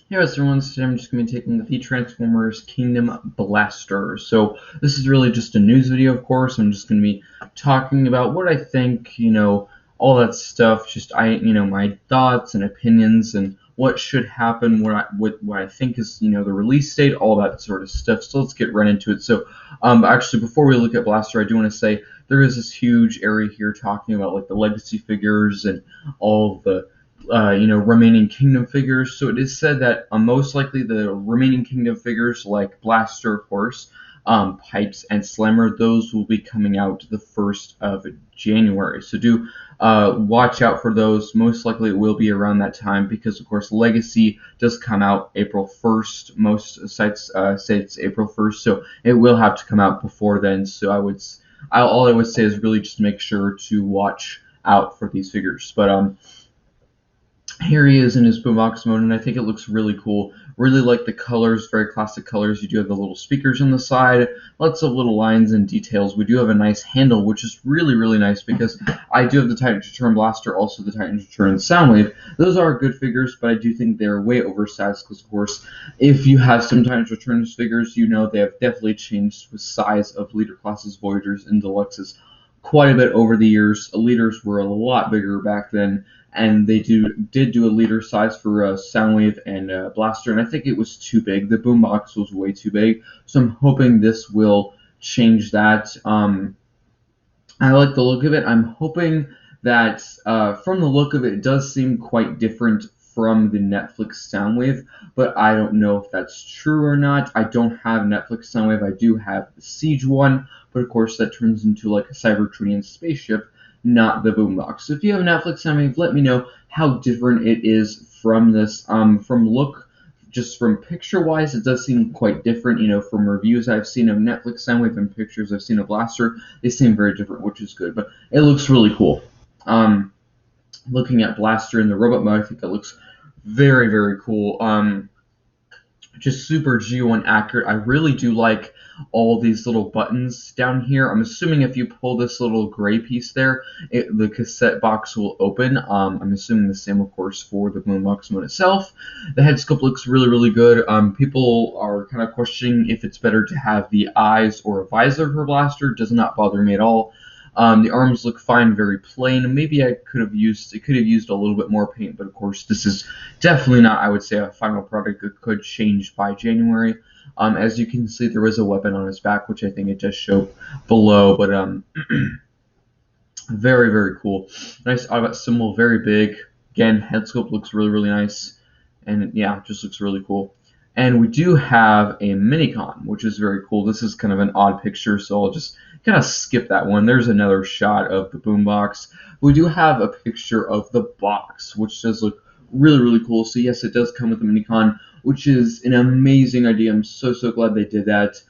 Hey guys, everyone. Today I'm just going to be taking the Transformers Kingdom Blaster. So this is really just a news video, of course. I'm just going to be talking about what I think, all that stuff. Just my thoughts and opinions and what should happen, what I think is, the release date, all that sort of stuff. So let's get right into it. So, actually, before we look at Blaster, I do want to say there is this huge area here talking about like the legacy figures and all of the remaining Kingdom figures. So it is said that most likely the remaining Kingdom figures, like Blaster, of course, Pipes, and Slammer, those will be coming out the 1st of January. So do watch out for those. Most likely it will be around that time because, of course, Legacy does come out April 1st. Most sites say it's April 1st, so it will have to come out before then. So all I would say is really just make sure to watch out for these figures. But here he is in his boombox mode, and I think it looks really cool. Really like the colors, very classic colors. You do have the little speakers on the side, lots of little lines and details. We do have a nice handle, which is really, really nice because I do have the Titan Return Blaster, also the Titan Return Soundwave. Those are good figures, but I do think they're way oversized because, of course, if you have some Titan Return figures, you know they have definitely changed the size of Leader Classes, Voyagers, and Deluxes quite a bit over the years. Leaders were a lot bigger back then, and they did do a leader size for Soundwave and Blaster, and I think it was too big. The boombox was way too big, so I'm hoping this will change that. I like the look of it. I'm hoping that from the look of it, it does seem quite different from the Netflix Soundwave, but I don't know if that's true or not. I don't have Netflix Soundwave. I do have the Siege one, but of course that turns into like a Cybertronian spaceship, not the boombox. So if you have Netflix Soundwave, let me know how different it is from this. From look, just from picture-wise, it does seem quite different. From reviews I've seen of Netflix Soundwave and pictures I've seen of Blaster, they seem very different, which is good. But it looks really cool. Looking at Blaster in the robot mode, I think that looks very, very cool. Just super G1 accurate. I really do like all these little buttons down here. I'm assuming if you pull this little gray piece there, the cassette box will open. I'm assuming the same, of course, for the boombox mode itself. The head sculpt looks really, really good. People are kind of questioning if it's better to have the eyes or a visor for Blaster. Does not bother me at all. The arms look fine, very plain. Maybe it could have used a little bit more paint, but of course this is definitely not, I would say, a final product. It could change by January. As you can see, there is a weapon on his back, which I think it does show below, but very, very cool. Nice Autobot symbol, very big. Again, head sculpt looks really, really nice, and yeah, just looks really cool. And we do have a Minicon, which is very cool. This is kind of an odd picture, so I'll just kind of skip that one. There's another shot of the boombox. We do have a picture of the box, which does look really, really cool. So yes, it does come with the Minicon, which is an amazing idea. I'm so, so glad they did that.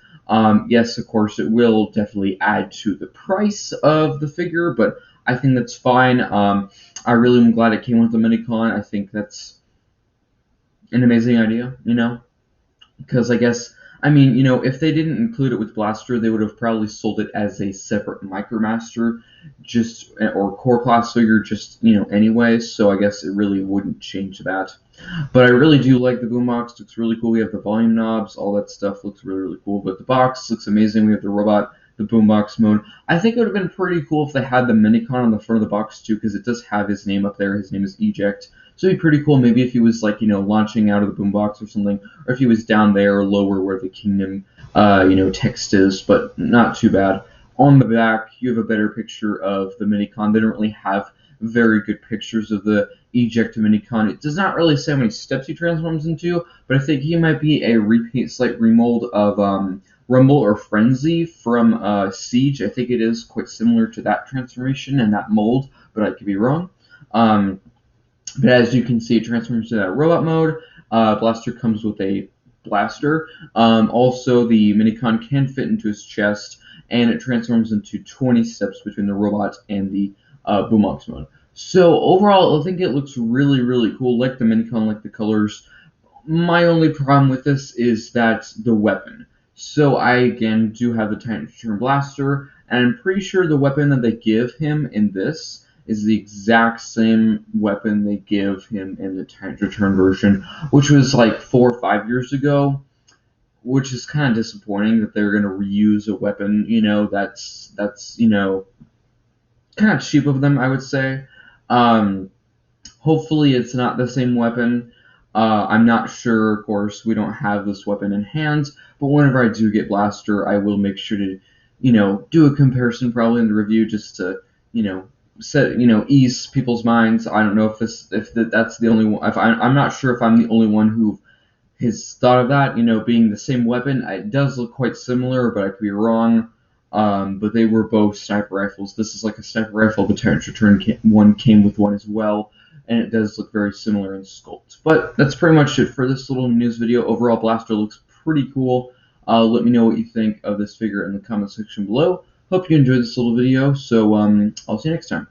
Yes, of course, it will definitely add to the price of the figure, but I think that's fine. I really am glad it came with the Minicon. I think that's an amazing idea, because I guess, if they didn't include it with Blaster, they would have probably sold it as a separate Micromaster, or core class figure, anyway. So I guess it really wouldn't change that. But I really do like the boombox. Looks really cool. We have the volume knobs, all that stuff looks really, really cool. But the box looks amazing. We have the robot, the boombox mode. I think it would have been pretty cool if they had the Minicon on the front of the box too, because it does have his name up there. His name is Eject. So it'd be pretty cool maybe if he was like, launching out of the boombox or something, or if he was down there or lower where the Kingdom, text is, but not too bad. On the back, you have a better picture of the Minicon. They don't really have very good pictures of the Eject Minicon. It does not really say how many steps he transforms into, but I think he might be a repaint, slight remold of Rumble or Frenzy from Siege. I think it is quite similar to that transformation and that mold, but I could be wrong. But as you can see, it transforms to that robot mode. Blaster comes with a blaster. Also, the Minicon can fit into his chest, and it transforms into 20 steps between the robot and the boombox mode. So overall, I think it looks really, really cool. Like the Minicon, like the colors. My only problem with this is that the weapon. So I, again, do have the Titan Return Blaster, and I'm pretty sure the weapon that they give him in this is the exact same weapon they give him in the Tyrant Return version, which was like 4 or 5 years ago, which is kind of disappointing that they're going to reuse a weapon, that's kind of cheap of them, I would say. Um, Hopefully it's not the same weapon. I'm not sure, of course, we don't have this weapon in hand, but whenever I do get Blaster, I will make sure to, do a comparison probably in the review just to, ease people's minds. I don't know that's the only one. I'm not sure if I'm the only one who has thought of that, being the same weapon. It does look quite similar, but I could be wrong. But they were both sniper rifles. This is like a sniper rifle, but Tyrant's Return one came with one as well, and it does look very similar in sculpt. But that's pretty much it for this little news video. Overall, Blaster looks pretty cool. Let me know what you think of this figure in the comment section below. Hope you enjoyed this little video, so I'll see you next time.